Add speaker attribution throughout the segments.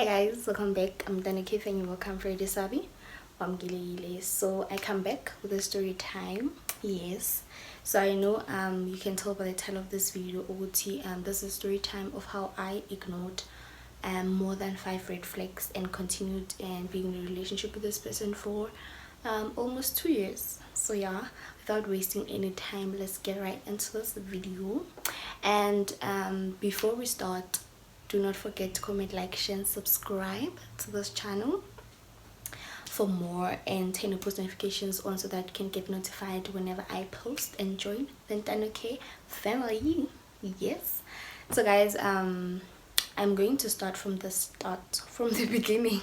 Speaker 1: Hi guys, welcome back. I'm Dana Keith and you welcome for Sabi. So I come back with a story time. Yes. So I know you can tell by the title of this video, OT, this is a story time of how I ignored more than 5 red flags and continued being in a relationship with this person for almost 2 years. So yeah, without wasting any time, let's get right into this video. And before we start, do not forget to comment, like, share and subscribe to this channel for more, and turn the post notifications on so that you can get notified whenever I post and join the Danoke family. Yes. So guys, I'm going to start from the beginning.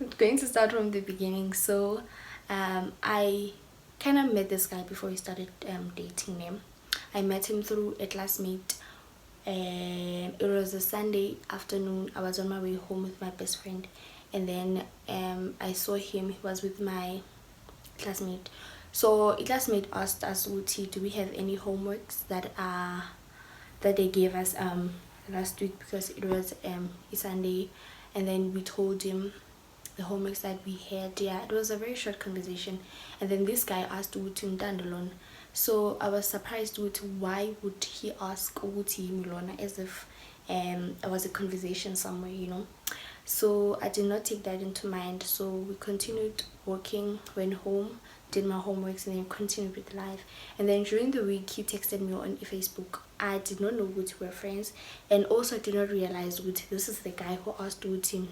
Speaker 1: I'm going to start from the beginning. So I kind of met this guy before we started dating him. I met him through a classmate. It was a Sunday afternoon. I was on my way home with my best friend, and then I saw him. He was with my classmate. So a classmate asked us, Uti, do we have any homeworks that they gave us last week, because it was a Sunday. And then we told him the homeworks that we had. Yeah, it was a very short conversation. And then this guy asked Uti Ndandalon. So I was surprised with why would he ask Uti Milona, as if it was a conversation somewhere, you know. So I did not take that into mind. So we continued working, went home, did my homeworks, and then continued with life. And then during the week, he texted me on Facebook. I did not know Uti were friends, and also I did not realize Uti, this is the guy who asked Uti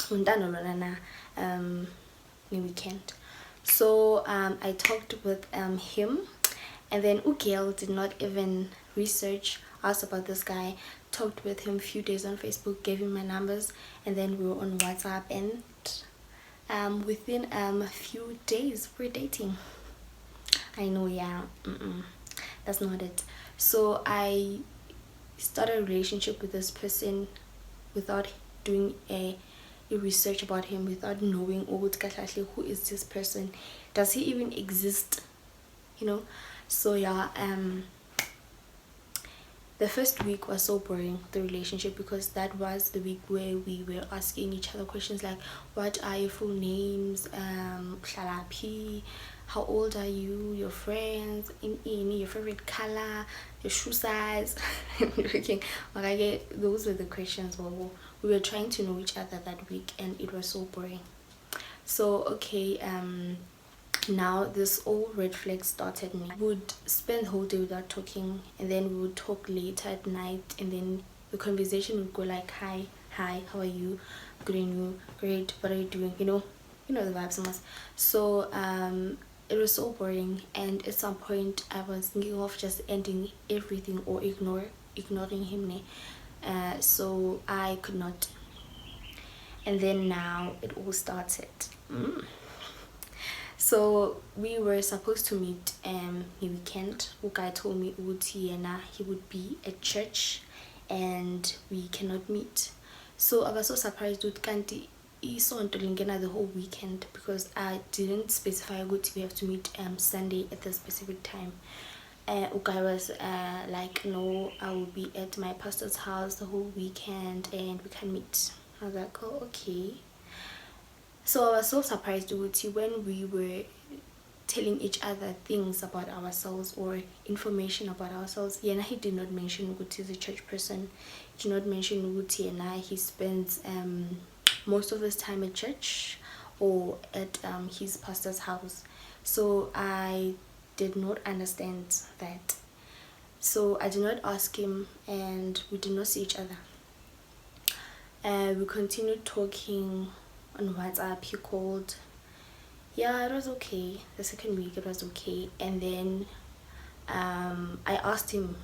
Speaker 1: Undanolona the weekend. So I talked with him, and then Ukiel did not even research, asked about this guy, talked with him a few days on Facebook, gave him my numbers, and then we were on WhatsApp, and within a few days we're dating. I know, yeah, that's not it. So I started a relationship with this person without doing a research about him, without knowing who is this person, does he even exist, you know. So yeah, the first week was so boring, the relationship, because that was the week where we were asking each other questions like, what are your full names, how old are you, your friends, in your favorite color, your shoe size. Those were the questions. We were trying to know each other that week, and it was so boring. So okay, now this all red flag started. Me would spend the whole day without talking, and then we would talk later at night, and then the conversation would go like, hi, how are you, good, and you, great, what are you doing, you know the vibes almost. So it was so boring, and at some point I was thinking of just ending everything or ignoring him. So I could not. And then now it all started. So we were supposed to meet the weekend. Ukai told me he would be at church and we cannot meet. So I was so surprised with Kanti isonto lingena the whole weekend, because I didn't specify we have to meet Sunday at the specific time. Ukai was like, no, I will be at my pastor's house the whole weekend and we can meet. I was like, oh, okay. So I was so surprised when we were telling each other things about ourselves or information about ourselves. Yena, he did not mention Uguti is a church person. He did not mention Uguti and he spends most of his time at church or at his pastor's house. So I did not understand that. So I did not ask him, and we did not see each other. We continued talking on WhatsApp. He called. Yeah, it was okay. The second week it was okay, and then I asked him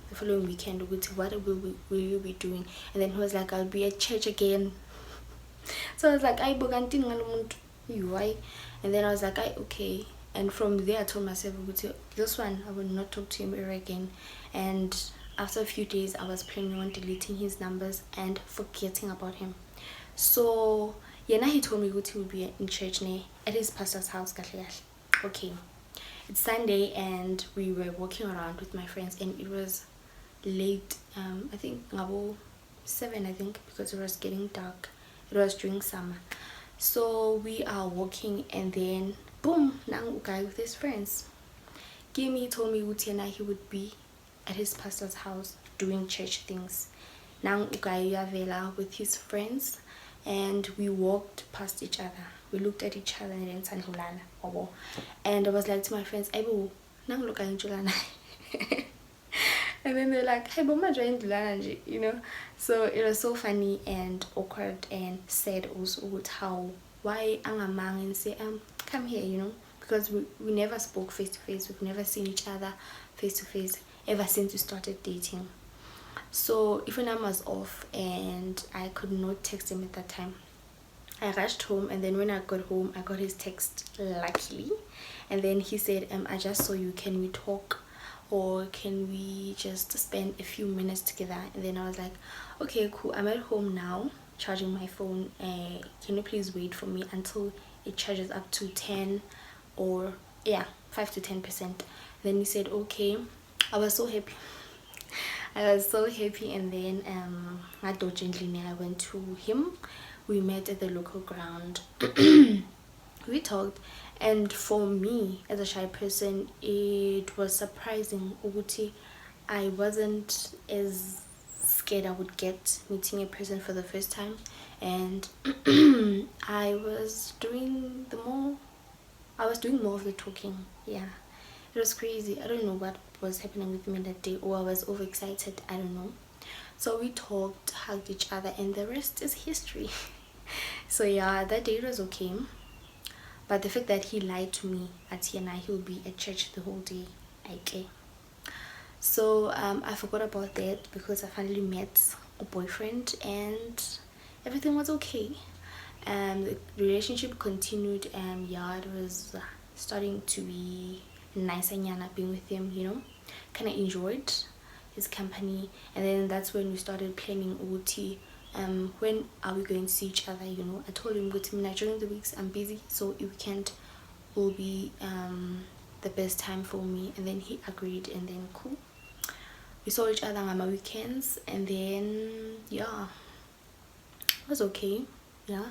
Speaker 1: the following weekend, what will you be doing? And then he was like, I'll be at church again. So I was like, I boganting why? And then I was like, okay. And from there I told myself, this one I will not talk to him ever again. And after a few days I was planning on deleting his numbers and forgetting about him. So yeah, he told me he would be in church at his pastor's house. Okay, it's Sunday and we were walking around with my friends, and it was late. I think 7 I think, because it was getting dark. It was during summer. So we are walking, and then boom, nang guy with his friends. Gimme told me Utiana he would be at his pastor's house doing church things. Nang Ugaya Vela with his friends, and we walked past each other. We looked at each other and then Sanhulana. And I was like to my friends, Ebu, nang Luka Julana. And then they're like, hey, Boma joined Julana, you know. So it was so funny and awkward and sad also with how why Angamang and say, come here, you know, because we never spoke face to face. We've never seen each other face to face ever since we started dating. So Ifanam was off and I could not text him at that time. I rushed home, and then when I got home I got his text, luckily, and then he said, I just saw you, can we talk, or can we just spend a few minutes together? And then I was like, okay, cool, I'm at home now charging my phone, can you please wait for me until it charges up to 10 or 5 to 10%. Then he said okay. I was so happy. And then I went to him. We met at the local ground. We talked, and for me as a shy person, it was surprising ukuthi I wasn't as scared I would get meeting a person for the first time, and I was doing more of the talking. Yeah, it was crazy. I don't know what was happening with me that day, or I was overexcited, I don't know. So we talked, hugged each other, and the rest is history. So yeah, that day was okay, but the fact that he lied to me at he'll be at church the whole day, okay. So I forgot about that because I finally met a boyfriend and everything was okay. The relationship continued, and yeah, it was starting to be nice and being with him, you know. Kind of enjoyed his company, and then that's when we started planning OT. When are we going to see each other, you know. I told him, good to me, during the weeks I'm busy, so a weekend will be the best time for me. And then he agreed, and then cool, we saw each other on my weekends, and then yeah, it was okay. Yeah.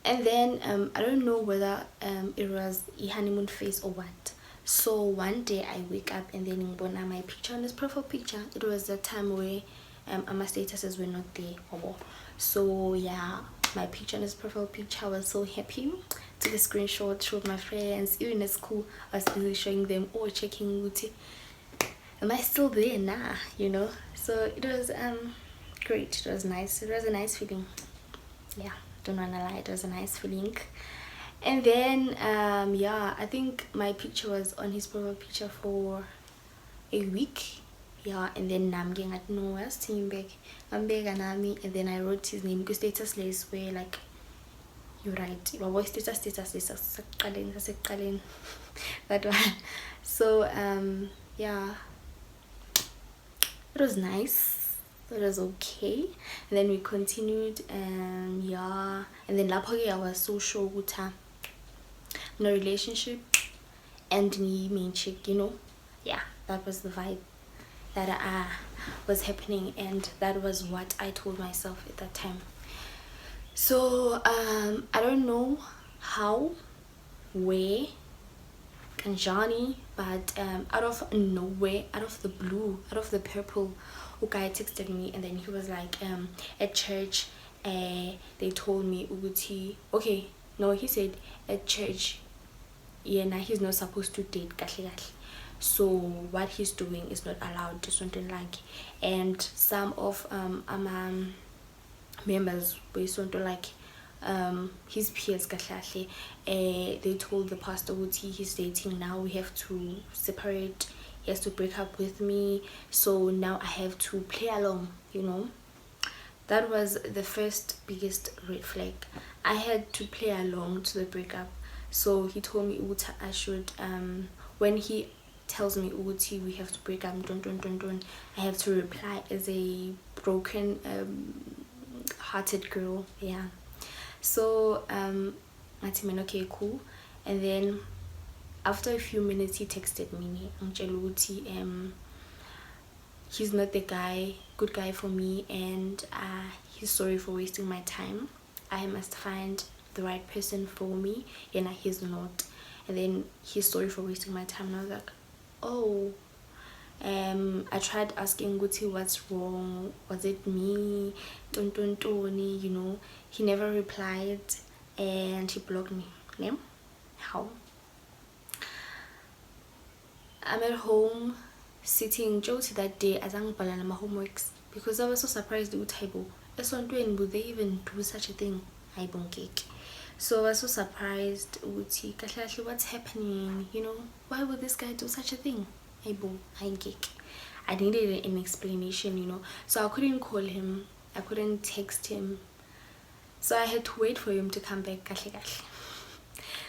Speaker 1: And then I don't know whether it was a honeymoon phase or what. So one day I wake up, and then in my picture on this profile picture, it was the time where my statuses were not there. So yeah, my picture on this profile picture, I was so happy. Took a screenshot, showed my friends. Even at school I was busy showing them, or checking Uti, am I still there now, you know. So it was great. It was nice. It was a nice feeling. Yeah, don't wanna lie, it was a nice feeling. And then yeah, I think my picture was on his profile picture for a week. Yeah, and then I'm getting at no, I was team back, I'm big and and then I wrote his name because status lays where like you're right, your voice status that one. So yeah, it was nice, it was okay. And then we continued, and yeah, and then lapho I was so sure ukuthi no relationship and me main chick, you know. Yeah, that was the vibe that was happening, and that was what I told myself at that time. So I don't know how, where, Kanjani, but out of nowhere, out of the blue, out of the purple, a guy texted me, and then he was like, at church they told me ukuthi, okay, no, he said at church, yeah, now he's not supposed to date kahle kahle, so what he's doing is not allowed to something like. And some of members were something like his peers kahle, they told the pastor ukuthi he's dating now, we have to separate, he has to break up with me, so now I have to play along, you know. That was the first biggest red flag. I had to play along to the breakup. So he told me ukuthi I should when he tells me ukuthi we have to break up, don't, I have to reply as a broken hearted girl. Yeah. So I told him okay, cool. And then after a few minutes he texted me, he's not the guy good guy for me, and he's sorry for wasting my time. I must find the right person for me, and he's not. And then he's sorry for wasting my time, and I was like, oh. I tried asking Guti what's wrong, was it me, Tony, you know. He never replied, and he blocked me. Name? How? I'm at home sitting Josie that day as I'm balance my homeworks, because I was so surprised with Taibo. Would they even do such a thing? I don't cake. So I was so surprised with what's happening, you know, why would this guy do such a thing? I needed an explanation, you know. So I couldn't call him, I couldn't text him, so I had to wait for him to come back.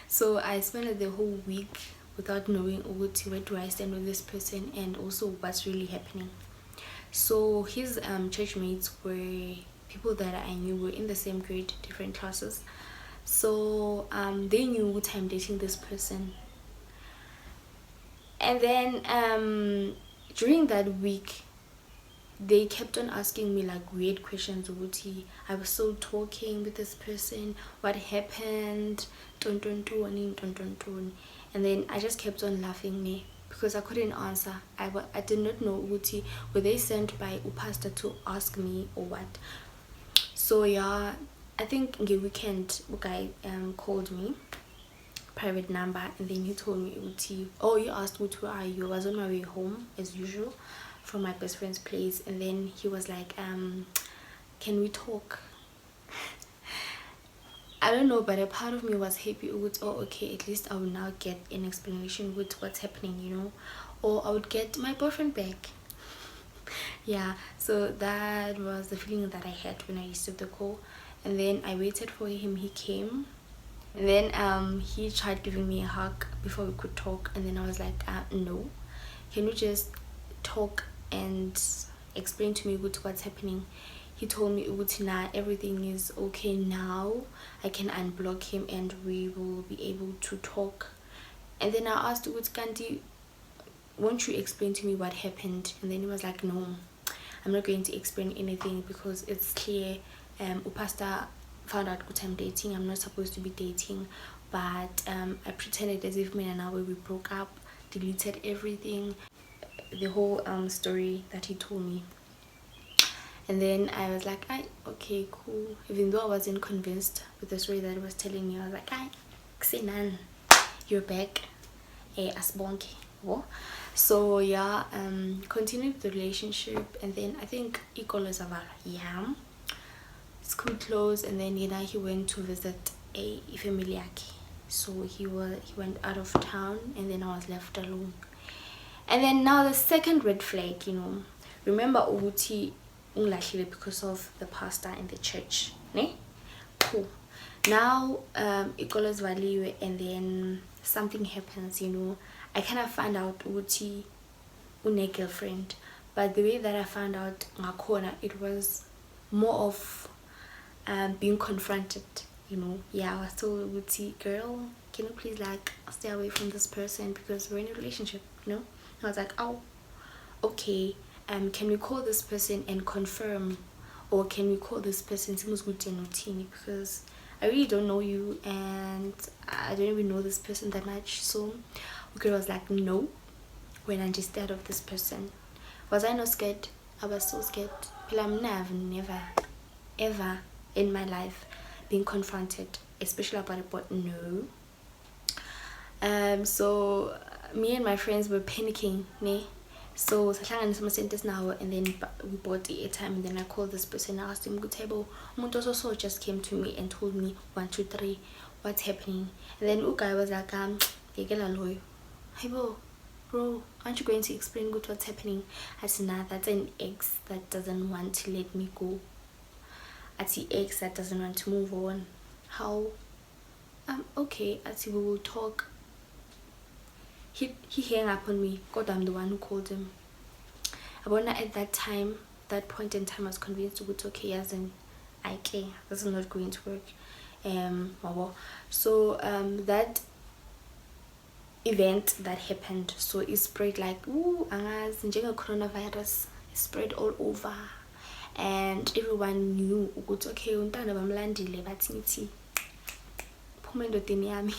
Speaker 1: So I spent the whole week without knowing where do I stand with this person, and also what's really happening. So his church mates were people that I knew were in the same grade, different classes. So they knew what I'm dating this person. And then during that week, they kept on asking me like weird questions. I was still talking with this person, what happened, and then I just kept on laughing me because I couldn't answer. I did not know were they sent by a pastor to ask me or what. So yeah, I think in the weekend a guy called me, private number, and then he told me, oh, you asked where are you? I was on my way home as usual from my best friend's place, and then he was like, can we talk? I don't know, but a part of me was happy with, oh okay, at least I will now get an explanation with what's happening, you know, or I would get my boyfriend back. Yeah, so that was the feeling that I had when I received the call. And then I waited for him, he came, and then he tried giving me a hug before we could talk, and then I was like, no, can we just talk and explain to me what's happening? He told me nah, everything is okay now, I can unblock him and we will be able to talk. And then I asked Kandi, won't you explain to me what happened? And then he was like, no, I'm not going to explain anything because it's clear. Pastor found out what I'm dating. I'm not supposed to be dating, but I pretended as if me and I we broke up, deleted everything, the whole story that he told me. And then I was like, okay, cool. Even though I wasn't convinced with the story that he was telling me, I was like, Xinan, you're back. Asbonke. So yeah, continued the relationship, and then I think yeah, school closed, and then he went to visit a family. So he went out of town, and then I was left alone. And then now the second red flag, you know, remember Uti unglashile because of the pastor in the church, ne? Cool. Now Ikolas value, and then something happens, you know. I kind of found out Uti une girlfriend, but the way that I found out ngakona, it was more of being confronted, you know. Yeah, I was told, Uti, girl, can you please like stay away from this person because we're in a relationship, you know. I was like, oh, okay, can we call this person and confirm, or can we call this person because I really don't know you and I don't even know this person that much. So girl was like, no, when I just scared of this person. Was I not scared? I was so scared. I've never ever in my life been confronted, especially about it, but no. So me and my friends were panicking, ne? So now, and then we bought the airtime, and then I called this person. I asked him, good table, also just came to me and told me 1, 2, 3 what's happening. And then guy was like, hey bro, aren't you going to explain good what's happening? I said, nah, that's an ex that doesn't want to let me go. That's the ex that doesn't want to move on. How? Okay, I see, we will talk. He hung up on me. God, I'm the one who called him. I wonder at that point in time, I was convinced it was okay, as in, okay, this is not going to work. So that event that happened, so it spread like coronavirus. It spread all over. and everyone knew ukuthi okay untana bamlandile bathi ngithi phuma endodeni yami.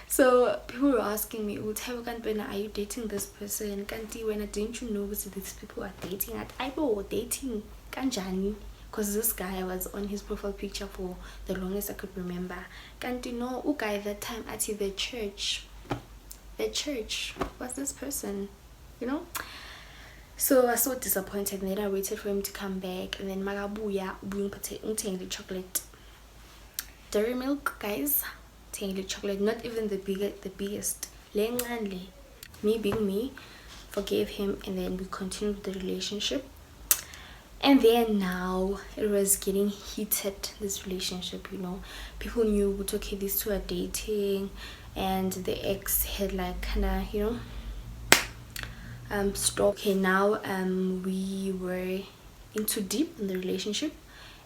Speaker 1: So people were asking me, are you dating this person? Kanti when didn't you know these people are dating? I was dating kanjani, because this guy was on his profile picture for the longest I could remember. Kanti no, guy that time at the church was this person, you know. So I was so disappointed, and then I waited for him to come back, and then magabuya the chocolate, dairy milk, guys. Chocolate, not even the biggest. Me being me, forgave him, and then we continued the relationship. And then now it was getting heated, this relationship, you know. People knew okay, these two are dating, and the ex had like kinda, you know, stopped. Okay, now we were into deep in the relationship.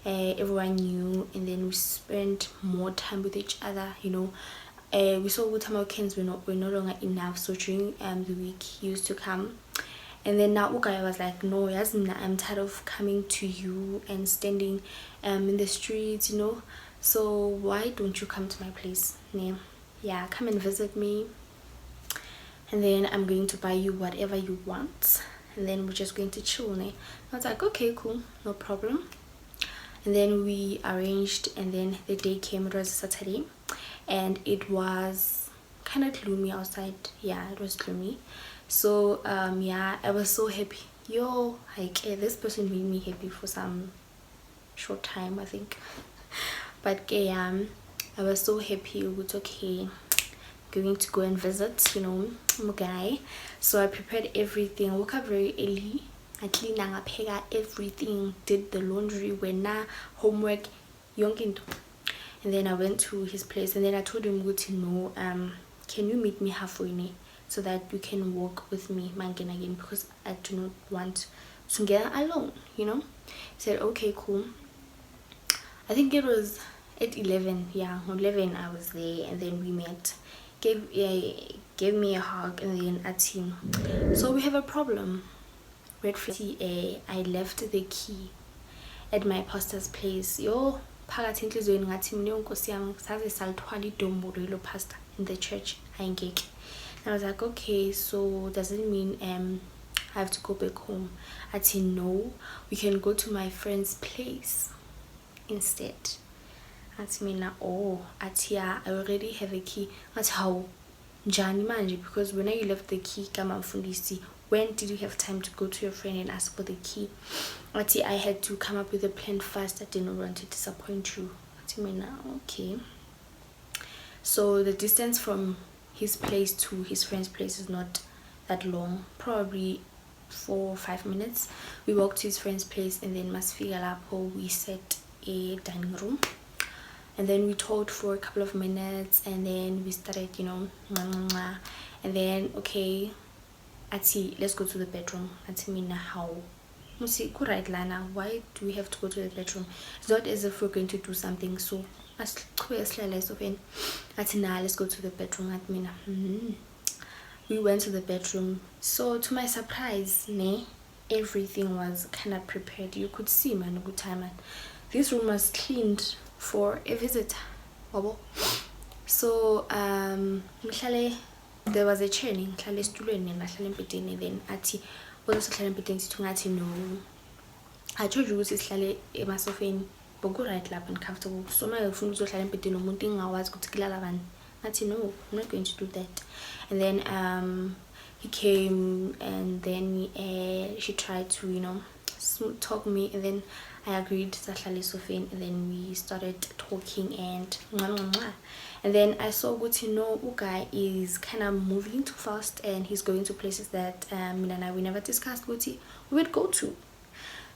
Speaker 1: Everyone knew, and then we spent more time with each other, you know. We saw good time weekends were no longer enough, so during the week he used to come. And then now Ukaya was like, no, Yasmina, I'm tired of coming to you and standing in the streets, you know, so why don't you come to my place? Yeah, come and visit me, and then I'm going to buy you whatever you want, and then we're just going to chill. I was like, okay, cool, no problem. And then we arranged, and then the day came. It was a Saturday, and it was kind of gloomy outside. Yeah, it was gloomy. So yeah, I was so happy. This person made me happy for some short time, I think. But I was so happy. It was okay, going to go and visit, you know, my guy. So I prepared everything. I woke up very early. I cleaned everything, did the laundry, went homework, yonke. And then I went to his place, and then I told him, good to know, can you meet me halfway so that you can walk with me again, because I do not want to get alone, you know. He said, okay, cool. I think it was at 11. Yeah, 11 I was there, and then we met. Gave me a hug, and then at him. So we have a problem. Red flag. I left the key at my pastor's place. Phakathi enhlizweni ngathi mina inkosi yami saze salithwala idombolo ilo pastor in the church ayingeke. And I was like, okay, so does it mean I have to go back home? Athi no, we can go to my friend's place instead. Athi mina, athi yeah, I already have a key. Athi how njani manje, because when you left the key kama mfundisi, when did you have time to go to your friend and ask for the key? Athi I had to come up with a plan first. I didn't want to disappoint you. Athi mina, okay. So the distance from his place to his friend's place is not that long, probably 4 or 5 minutes. We walked to his friend's place, and then masifika lapho we sat a dining room, and then we talked for a couple of minutes, and then we started, you know, and then okay, athi let's go to the bedroom. Athi mina how? Right, Lana, why do we have to go to the bedroom? It's not as if we're going to do something, so let's go to the bedroom. At mina, we went to the bedroom. So to my surprise, everything was kind of prepared. You could see, man, good time. This room was cleaned for a visitor. So there was a chair, then athi no, I told you sihlale emasofeni boku right lapha and comfortable. So my ufuna uzohlala embedeni umuntu engawazi ukuthi kulala bani. Athi no, I'm not going to do that. And then he came, and then she tried to, you know, smooth talk me, and then I agreed to sahlale esofeni, and then we started talking, and then I saw Guti, no, Ugai is kind of moving too fast, and he's going to places that Mina and I, we never discussed Guti we would go to.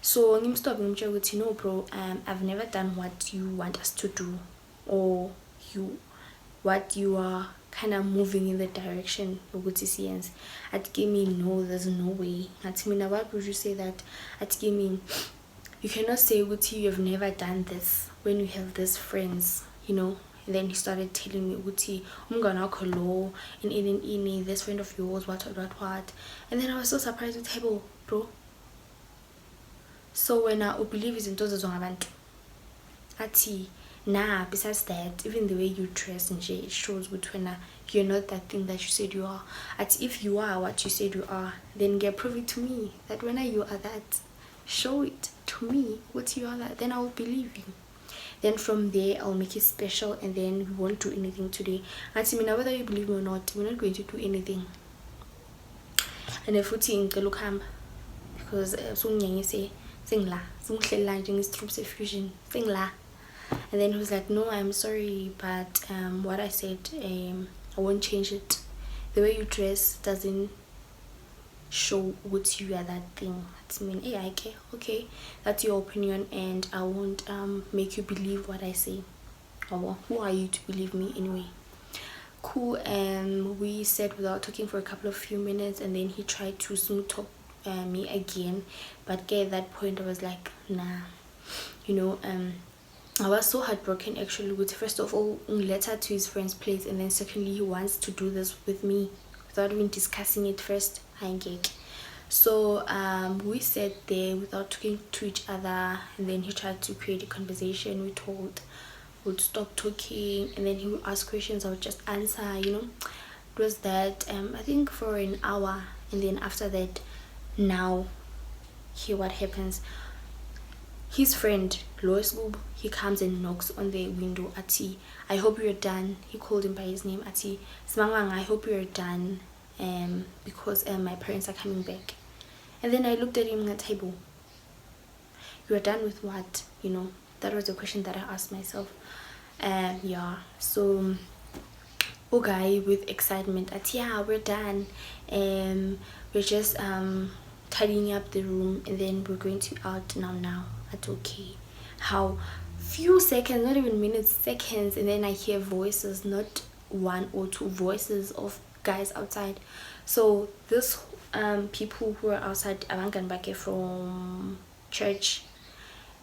Speaker 1: So I'm stopping Guti, no bro, I've never done what you want us to do, or what you are kind of moving in the direction of Guti science. At give me no, there's no way. At Mina, why would you say that? At give me, you cannot say Guti, you've never done this when you have these friends, you know. And then he started telling me, Uti, hello, in this friend of yours, what. And then I was so surprised with, hey, bro. So when I believe izinto zabantu athi nah, besides that, even the way you dress and it shows when you're not that thing that you said you are. If you are what you said you are, then prove it to me that when you are that. Show it to me what you are that, then I will believe you. Then from there I'll make it special, and then we won't do anything today. Whether you believe me or not, we're not going to do anything. And if we think look because say sing la fusion sing la. And then he was like, no, I'm sorry, but what I said, I won't change it. The way you dress doesn't show what you are that thing. I mean, hey, okay, that's your opinion, and I won't make you believe what I say. Or who are you to believe me anyway? Cool. And we sat without talking for a couple of few minutes, and then he tried to smooth talk me again, but at that point I was like, nah, I was so heartbroken actually. With first of all, letter to his friend's place, and then secondly, he wants to do this with me without even discussing it first. So we sat there without talking to each other, and then he tried to create a conversation. Would stop talking, and then he would ask questions. I would just answer. It was that I think for an hour, and then after that, now hear what happens. His friend Lois Gub, he comes and knocks on the window. Ati, I hope you're done. He called him by his name. Ati, Smangwang, I hope you're done. Because my parents are coming back. And then I looked at him at the table. You're done with what? That was the question that I asked myself. Yeah. So, guy with excitement. Ati, yeah, we're done. We're just tidying up the room, and then we're going to out now. That's okay. How few seconds, not even minutes, seconds, and then I hear voices, not one or two voices of guys outside. So this people who are outside back from church,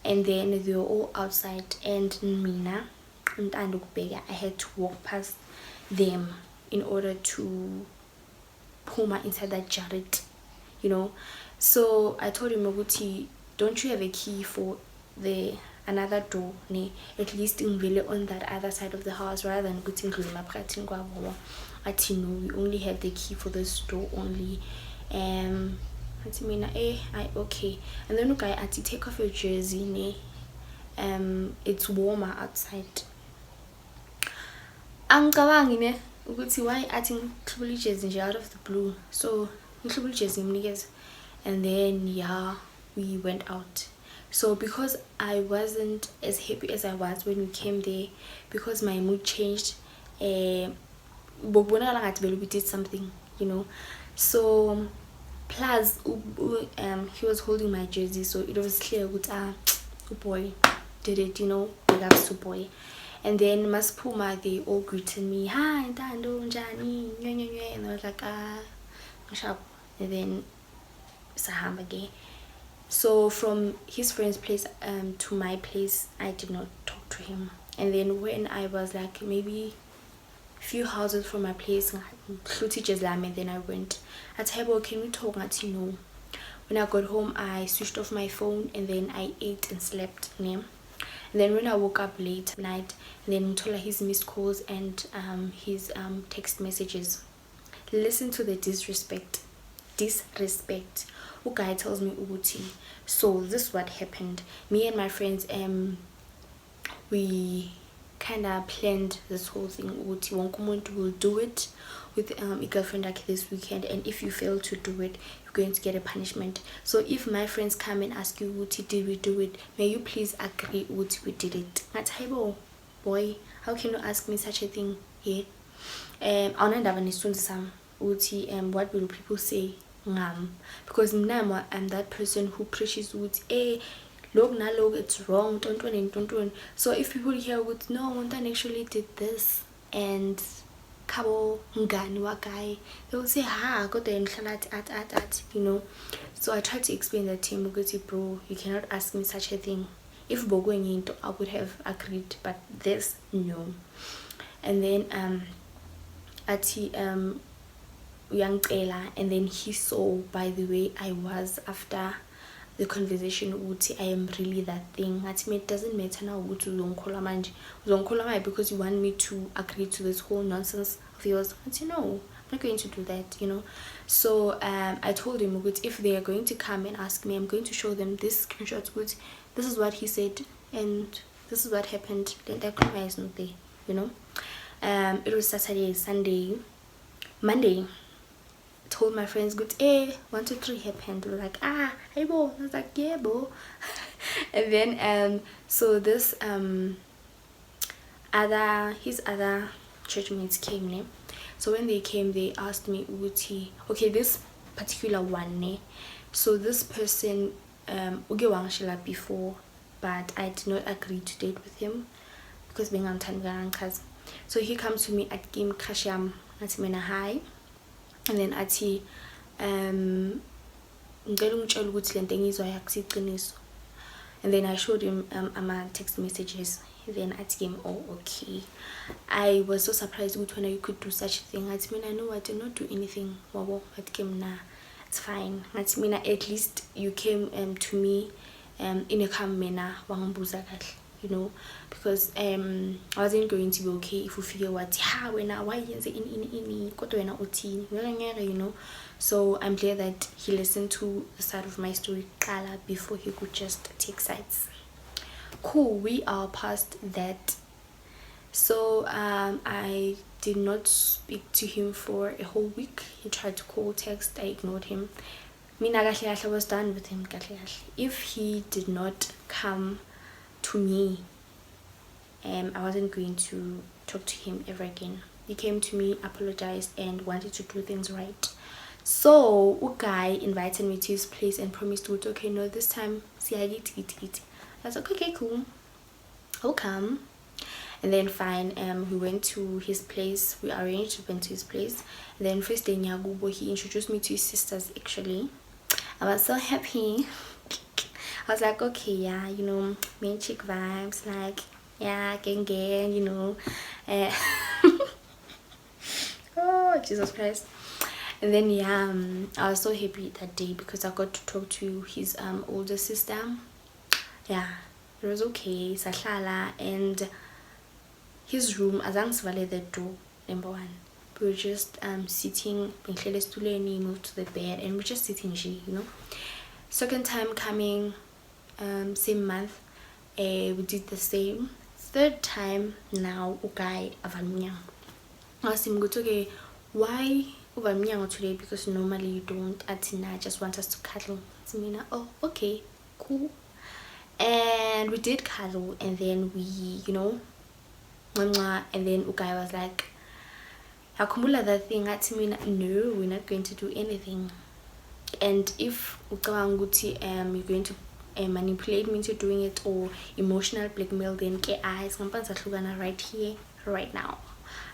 Speaker 1: and then they were all outside, and Mina and I had to walk past them in order to pull my inside that Jared. So I told him, Oguti, don't you have a key for the another door? At least in really on that other side of the house, rather than putting no, we only have the key for this door only. Okay. And then okay, take off your jersey, it's warmer outside. Angicabangi ukuthi why athi ngihlobo ijezi nje out of the blue. So ngihlobo ijezi ngimnikeza, and then yeah, we went out. So because I wasn't as happy as I was when we came there, because my mood changed, we did something, so plus he was holding my jersey, so it was clear that boy did it, big ups to boy. And then Maspuma, they all greeted me, hi Ntando, Njani, and I was like, sharp. And then Saham again. So from his friend's place to my place, I did not talk to him. And then when I was like maybe a few houses from my place, and then I went at Hebo, can we talk? No. When I got home, I switched off my phone, and then I ate and slept. And then when I woke up late at night, and then told his missed calls and his text messages. Listen to the disrespect. Guy tells me, Uguti, so this is what happened. Me and my friends, we kind of planned this whole thing. Uguti, Wankumuntu will do it with a girlfriend like this weekend, and if you fail to do it, you're going to get a punishment. So if my friends come and ask you, Uguti, did we do it? May you please agree, Uguti, we did it. That's hey, boy, how can you ask me such a thing? Yeah. What will people say? Because I'm that person who preaches with log it's wrong, don't. So if people hear with no one actually did this and kabo ngani wa guy, they will say go then at So I tried to explain that to him, bro, you cannot ask me such a thing. If going into, I would have agreed, but this no. And then young Ella, and then he saw by the way I was after the conversation ukuthi I am really that thing. It doesn't matter now ukuthi uzongikhola manje. Uzongikhola manje because you want me to agree to this whole nonsense of yours. No, I'm not going to do that, you know. So I told him if they are going to come and ask me, I'm going to show them this screenshot. This is what he said and this is what happened. That crime is not there, you know. It was Saturday, Sunday, Monday. Told my friends, good, 1, 2, 3 happened. They were like, hey bo. I was like, yeah bo. And then so this his other church mates came ne? So when they came, they asked me, okay, this particular one ne? So this person uge wangshila before, but I did not agree to date with him because being on time. So he comes to me at game kasham at mena hi, and then ati and then I showed him my text messages. Then I asked him, oh okay. I was so surprised when you could do such a thing. I mean, I know I did not do anything. Nah, it's fine. At least you came to me in a calm manner, you know, because I wasn't going to be okay if you figure what why is it in you know. So I'm glad that he listened to the side of my story before he could just take sides. Cool, we are past that. So I did not speak to him for a whole week. He tried to call, text, I ignored him. I was done with him. If he did not come to me, I wasn't going to talk to him ever again. He came to me, apologized, and wanted to do things right. So a guy invited me to his place and promised to, okay, no, this time see I get. I was like, okay, cool, I'll come. And then fine, we went to his place. We arranged to went to his place. And then first day Nyagubo, he introduced me to his sisters. Actually, I was so happy. I was like, okay, yeah, you know, main chick vibes, like, yeah, gang, you know. Oh Jesus Christ. And then yeah, I was so happy that day because I got to talk to his older sister. Yeah, it was okay. Sahlala, and his room, azang the door, number one. We were just sitting, moved to the bed, and we're just sitting here, you know. Second time coming, same month, we did the same. Third time now, okay, avamnyang. I asked him, okay, why avamnyang today? Because normally you don't. Atina just want us to cuddle. Oh, okay, cool. And we did cuddle, and then we, you know, and then Ukai was like, Hakumula that thing at me, no, we're not going to do anything. And if Ukawanguti you're going to manipulate me into doing it or emotional blackmail, then eyes right here, right now.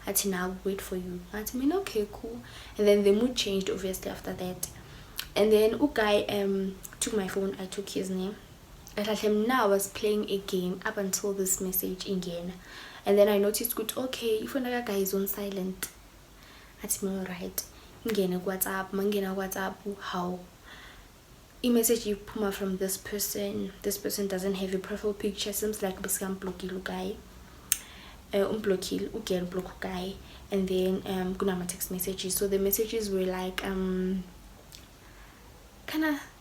Speaker 1: I'll wait for you. Okay, cool. And then the mood changed obviously after that. And then Ukai took my phone, I took his name. I told him now I was playing a game up until this message again. And then I noticed, good, okay, if another guy is on silent, that's all right. WhatsApp, how? A message you put from this person doesn't have a profile picture, seems like Biskam Blokil guy. Block guy, and then Gunama text messages. So the messages were like they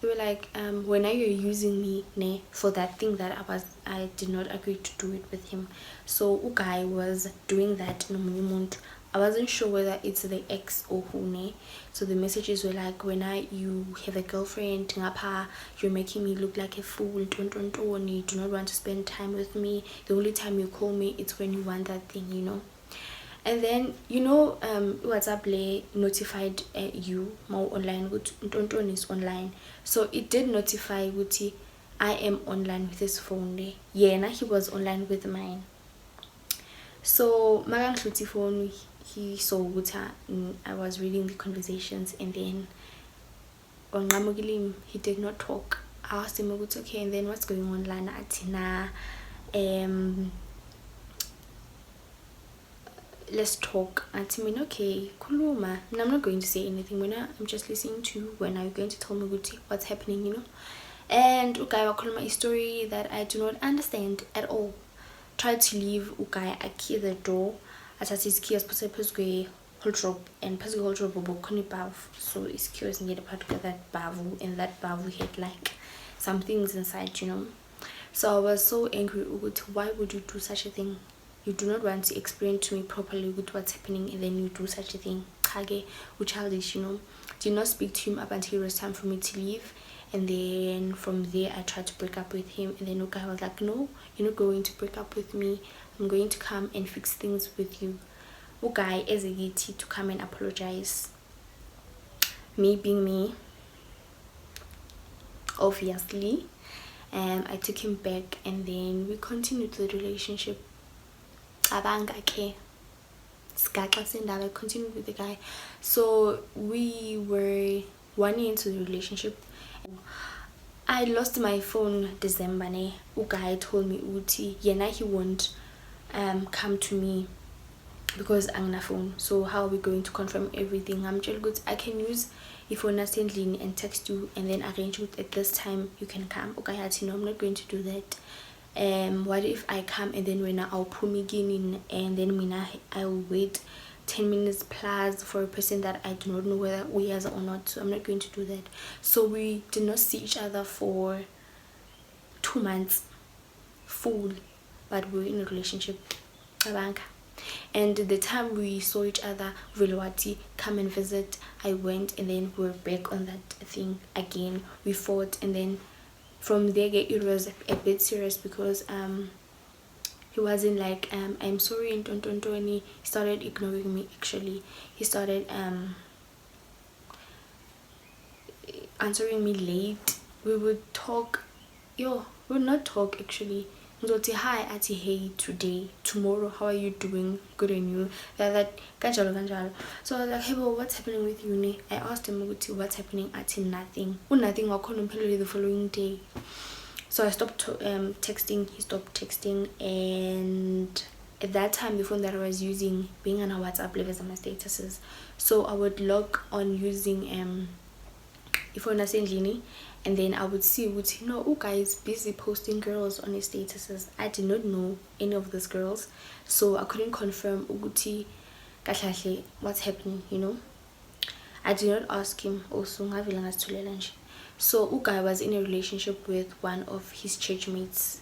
Speaker 1: were like when are you using me ne for that thing that I did not agree to do it with him. So guy was doing that no moment. I wasn't sure whether it's the ex or who ne. So the messages were like, when you have a girlfriend, you're making me look like a fool, you do not want to spend time with me, the only time you call me it's when you want that thing, you know. And then, you know, WhatsApp notified you more online, Ntonton is online. So it did notify Wuti I am online with his phone. Yeah, he was online with mine. So Magang Shluti phone, he saw Wuta, I was reading the conversations, and then on Namugilim he did not talk. I asked him, okay, and then what's going on, Lana Atina? Let's talk. And okay, Kuluma. I'm not going to say anything. I'm just listening to when are you going to tell me what's happening, you know. and uguy wakhuluma a story that I do not understand at all. Tried to leave uguy key the door athathe his key asiphosa phezu kwe-wardrobe, and phezu kwe-wardrobe bukhona ibhavu, so his key was ngale phakathi that bavu, and that bavu had like some things inside, you know. So I was so angry. Why would you do such a thing? You do not want to explain to me properly what's happening, and then you do such a thing. Kage, childish, you know. Did not speak to him up until it was time for me to leave, and then from there I tried to break up with him, and then Ukai was like, no, you're not going to break up with me. I'm going to come and fix things with you. Ukai is a yeti to come and apologize. Me being me, obviously, I took him back, and then we continued the relationship. Abanga ke I continued with the guy. So we were 1 year into the relationship. I lost my phone December ne. Uguy told me uti yena he won't come to me because I'm na phone. So how are we going to confirm everything? I'm just good. I can use if you're not sending and text you and then arrange it at this time you can come. Okay, I said no, I'm not going to do that. What if I come and then when I'll put me in, and then I'll wait 10 minutes plus for a person that I do not know whether we are or not. So I'm not going to do that. So we did not see each other for 2 months full, but we were in a relationship. And the time we saw each other, Velwati, come and visit, I went, and then we were back on that thing again. We fought, and then from there it was a bit serious because he wasn't like I'm sorry and don't. He started ignoring me. Actually, he started answering me late. We would talk, we would not talk actually. Say hi, ati hey, today, tomorrow, how are you doing? Good, and you? That kanjalo. So I was like, hey, well, what's happening with you? Ne? I asked him what's happening. Ati nothing. Nothing. I called him the following day. So I stopped texting. He stopped texting, and at that time the phone that I was using being on a WhatsApp levels on my statuses. So I would log on using if you're not saying, and then I would see guys busy posting girls on his statuses. I did not know any of those girls, so I couldn't confirm uguti kahlahle what's happening, you know. I did not ask him also. So Uguy was in a relationship with one of his church mates,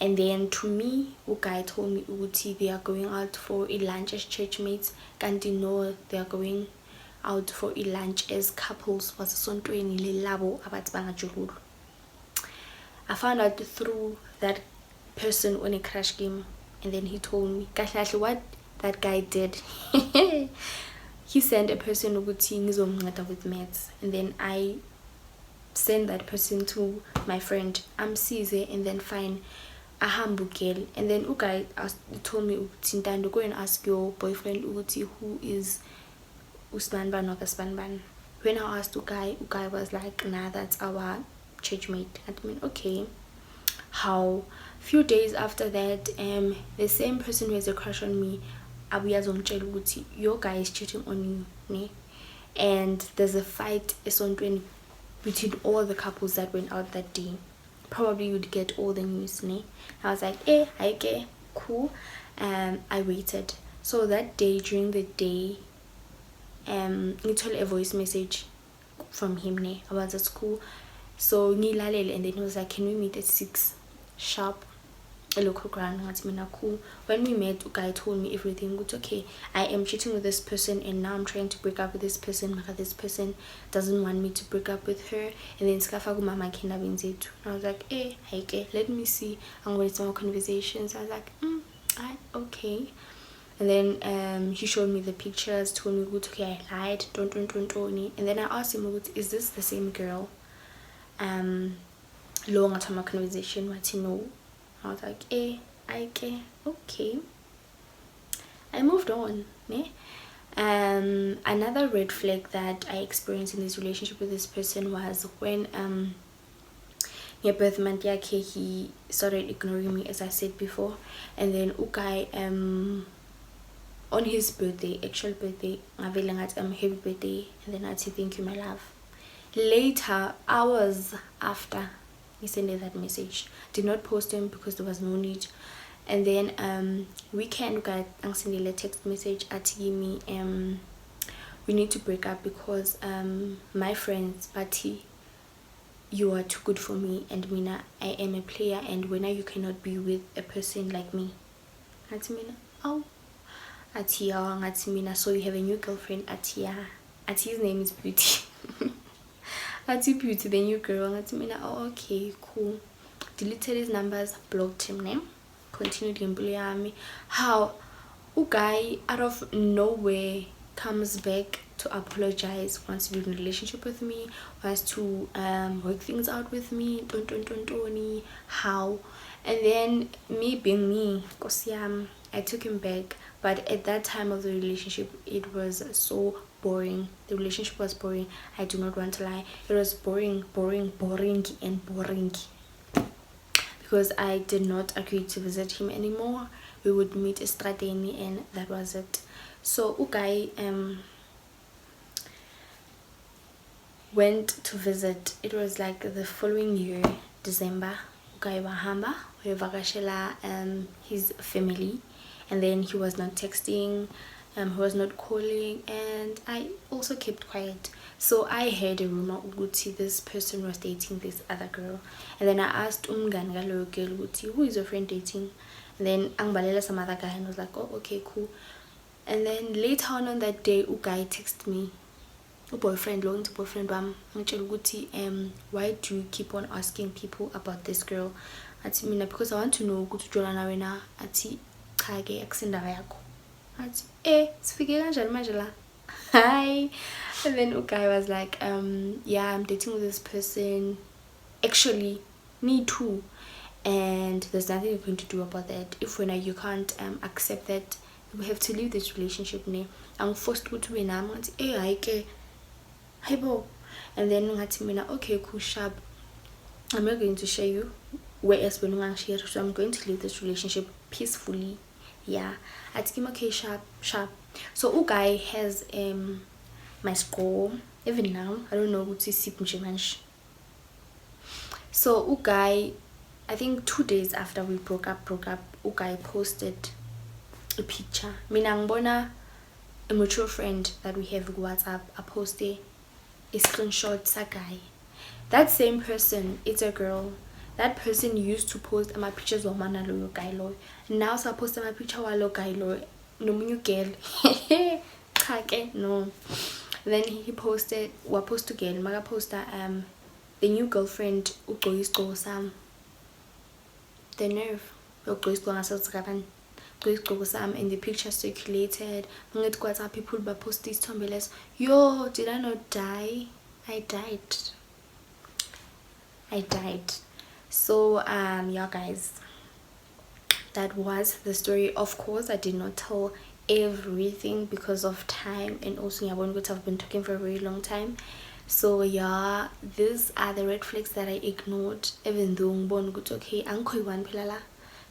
Speaker 1: and then to me Uguy told me uguti they are going out for a lunch as church mates, kanti no, they are going out for a lunch as couples. Was sontweni lelabo abathi bangajululo. I found out through that person on a crash game, and then he told me kahlahle what that guy did. He sent a person ukuthi ngizomnceda with maths, and then I sent that person to my friend amsize, and then fine ahambukele. And then Uguy told me ukuthi go and ask your boyfriend ukuthi who is Usbanban or Kasbanban. When I asked Uguy was like, nah, that's our church mate. I mean, okay. How? Few days after that, the same person who has a crush on me, your guy is cheating on you, ne? And there's a fight between all the couples that went out that day. Probably you'd get all the news, ne? I was like, okay, cool. I waited. So that day, during the day, he told a voice message from him, ne? I was at school, so and then he was like, can we meet at 6 sharp, a local ground? Cool. When we met, Uguy told me everything. It's okay, I am cheating with this person, and now I'm trying to break up with this person because this person doesn't want me to break up with her, and then mama kenda benzetu. I was like, let me see. I'm going to some more conversations. I was like, okay. And then he showed me the pictures, told me, okay, I lied, don't. And then I asked him, is this the same girl? Long time conversation, what you know. I was like, okay. I moved on. Ne? Another red flag that I experienced in this relationship with this person was when near birth month he started ignoring me, as I said before. And then Uguy on his birthday, actual birthday, happy birthday, and then I said thank you, my love. Later, hours after, he sent her that message. Did not post him because there was no need. And then weekend got a text message asking me we need to break up because my friends party, you are too good for me, and mina I am a player, and when you cannot be with a person like me. Ati mina, oh, ati ya, ati mina, so you have a new girlfriend? Ati ya, ati his name is Beauty. Ati Beauty, the new girl. Ati mina, oh okay, cool. Deleted his numbers, blocked him name, continued him me. How guy out of nowhere comes back to apologize, wants to be in a relationship with me, wants to work things out with me, don't how. And then me being me, I took him back. But at that time of the relationship, it was so boring. The relationship was boring. I do not want to lie, it was boring, and boring, because I did not agree to visit him anymore. We would meet Estradeni, and that was it. So Ugai went to visit. It was like the following year, December. Ugai wahamba wevakashela his family, and then he was not texting, he was not calling, and I also kept quiet. So I heard a rumor ukuthi this person was dating this other girl, and then I asked umngani galoyo girl ukuthi, who is your friend dating? And then angibalela some other guy, and was like, oh okay, cool. And then later on that day, guy texted me, boyfriend, long to boyfriend wam, ngitshela ukuthi why do you keep on asking people about this girl? Ati mina, because I want to know ukuthi ujolana wena. Ati cha ke akusindaba yakho. Ati sifike kanjani manje la? Hi. And then guy was like, yeah, I'm dating with this person, actually me too, and there's nothing you're going to do about that. If when you can't accept that, we have to leave this relationship. I'm forced to be now. And then okay, cool, sharp, I'm not going to share you where else we're going to share, so I'm going to leave this relationship peacefully. Yeah, I think okay, sharp. So guy has my score even now. I don't know what is it. So guy, I think 2 days after we broke up, guy posted a picture. Mina ngibona a mutual friend that we have on WhatsApp a posted a screenshot sa guy. That same person, it's a girl. That person used to post my pictures of mana lo guy lo. Now so I post my picture wa lo guy lo. No new girl. No. Then he posted again. Maga poster the new girlfriend ugoyisigqoko sam. The nerve. Ugoyisigqoko ngasazi and the picture circulated. People but post these tombeles. Yo, did I not die? I died. So yeah guys, that was the story. Of course I did not tell everything because of time, and also I've been talking for a very long time. So yeah, these are the red flags that I ignored, even though okay, one pilala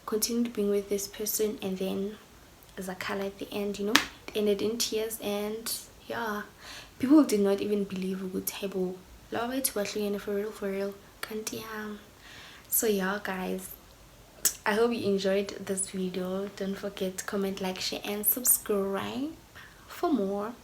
Speaker 1: continued being with this person, and then as a color at the end, it ended in tears. And yeah, people did not even believe we would table love it for real can't. So yeah guys, I hope you enjoyed this video. Don't forget to comment, like, share and subscribe for more.